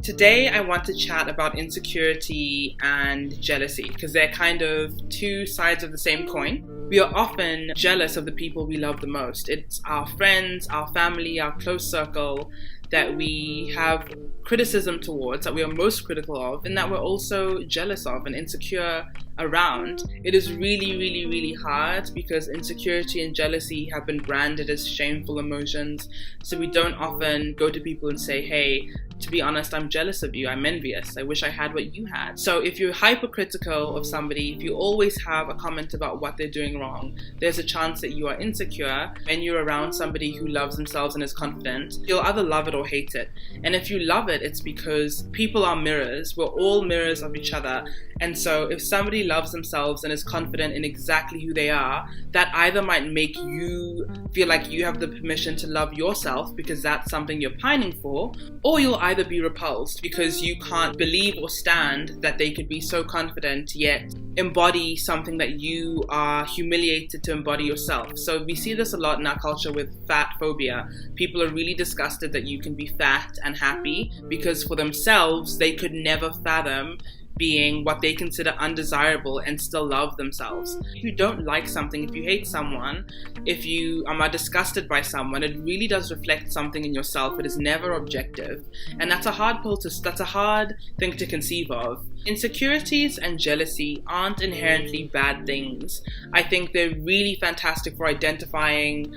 Today, I want to chat about insecurity and jealousy because they're kind of two sides of the same coin. We are often jealous of the people we love the most. It's our friends, our family, our close circle that we have criticism towards, that we are most critical of, and that we're also jealous of and insecure around. It is really hard because insecurity and jealousy have been branded as shameful emotions. So we don't often go to people and say, hey, to be honest, I'm jealous of you. I'm envious. I wish I had what you had. So if you're hypercritical of somebody, if you always have a comment about what they're doing wrong, there's a chance that you are insecure. When you're around somebody who loves themselves and is confident, you'll either love it or hate it. And if you love it, it's because people are mirrors. We're all mirrors of each other. And so if somebody loves themselves and is confident in exactly who they are, that either might make you feel like you have the permission to love yourself because that's something you're pining for, or you'll either be repulsed because you can't believe or stand that they could be so confident yet embody something that you are humiliated to embody yourself. So we see this a lot in our culture with fat phobia. People are really disgusted that you can be fat and happy because for themselves, they could never fathom being what they consider undesirable and still love themselves. If you don't like something, if you hate someone, if you are disgusted by someone, it really does reflect something in yourself. It is never objective. And that's a hard thing to conceive of. Insecurities and jealousy aren't inherently bad things. I think they're really fantastic for identifying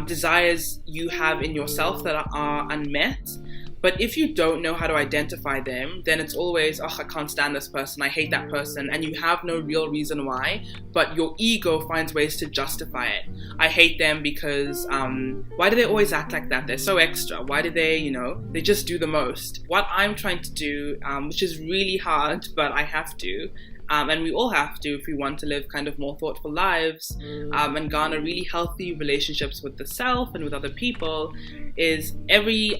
desires you have in yourself that are unmet. But if you don't know how to identify them, then it's always, I can't stand this person, I hate that person, and you have no real reason why, but your ego finds ways to justify it. I hate them because, why do they always act like that? They're so extra. Why do they, they just do the most? What I'm trying to do, which is really hard, but I have to, and we all have to if we want to live kind of more thoughtful lives and garner really healthy relationships with the self and with other people, is every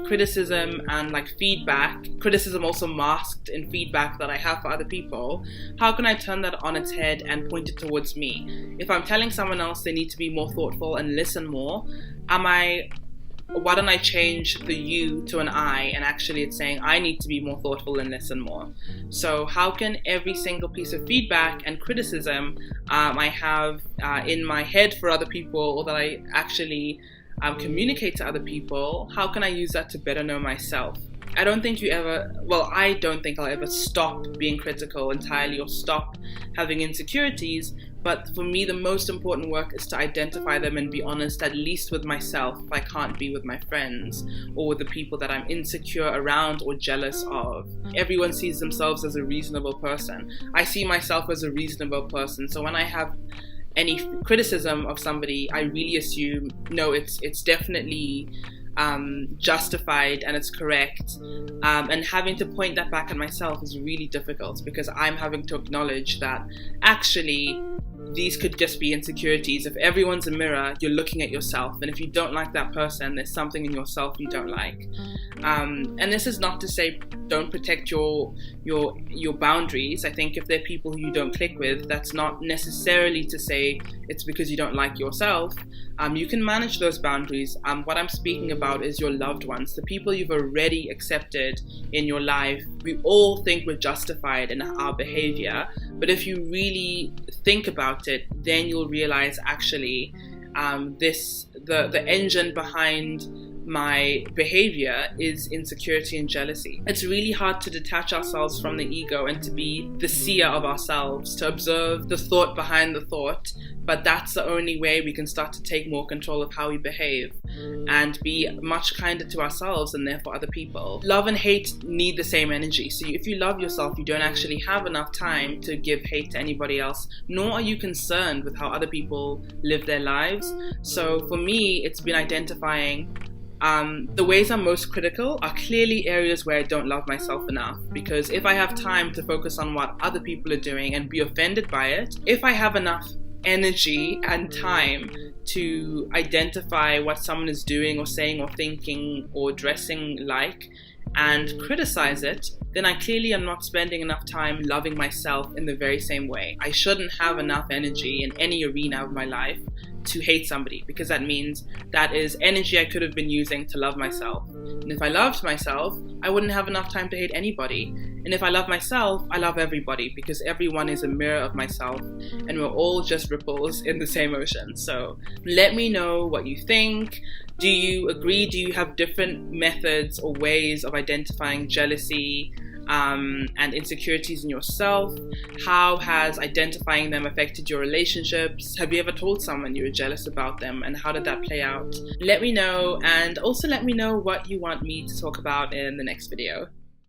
criticism and feedback, criticism also masked in feedback that I have for other people, how can I turn that on its head and point it towards me? If I'm telling someone else they need to be more thoughtful and listen more, why don't I change the you to an I, and actually it's saying I need to be more thoughtful and listen more. So how can every single piece of feedback and criticism I have in my head for other people, or that I actually communicate to other people, how can I use that to better know myself? I don't think I'll ever stop being critical entirely or stop having insecurities. But for me, the most important work is to identify them and be honest, at least with myself, if I can't be with my friends or with the people that I'm insecure around or jealous of. Everyone sees themselves as a reasonable person. I see myself as a reasonable person. So when I have any criticism of somebody, I really assume, no, it's definitely justified and it's correct, and having to point that back at myself is really difficult because I'm having to acknowledge that actually these could just be insecurities. If everyone's a mirror, you're looking at yourself, and if you don't like that person, there's something in yourself you don't like. And this is not to say don't protect your boundaries. I think if there are people who you don't click with, that's not necessarily to say it's because you don't like yourself. You can manage those boundaries. What I'm speaking about is your loved ones, the people you've already accepted in your life. We all think we're justified in our behavior, but if you really think about it, then you'll realize actually the engine behind my behavior is insecurity and jealousy. It's really hard to detach ourselves from the ego and to be the seer of ourselves, to observe the thought behind the thought, but that's the only way we can start to take more control of how we behave and be much kinder to ourselves and therefore other people. Love and hate need the same energy. So if you love yourself, you don't actually have enough time to give hate to anybody else, nor are you concerned with how other people live their lives. So for me, it's been identifying the ways I'm most critical are clearly areas where I don't love myself enough, because if I have time to focus on what other people are doing and be offended by it, if I have enough energy and time to identify what someone is doing or saying or thinking or dressing like and criticize it, then I clearly am not spending enough time loving myself in the very same way. I shouldn't have enough energy in any arena of my life to hate somebody, because that means that is energy I could have been using to love myself. And if I loved myself, I wouldn't have enough time to hate anybody. And if I love myself, I love everybody, because everyone is a mirror of myself and we're all just ripples in the same ocean. So let me know what you think. Do you agree? Do you have different methods or ways of identifying jealousy and insecurities in yourself? How has identifying them affected your relationships? Have you ever told someone you were jealous about them, and how did that play out? Let me know, and also let me know what you want me to talk about in the next video.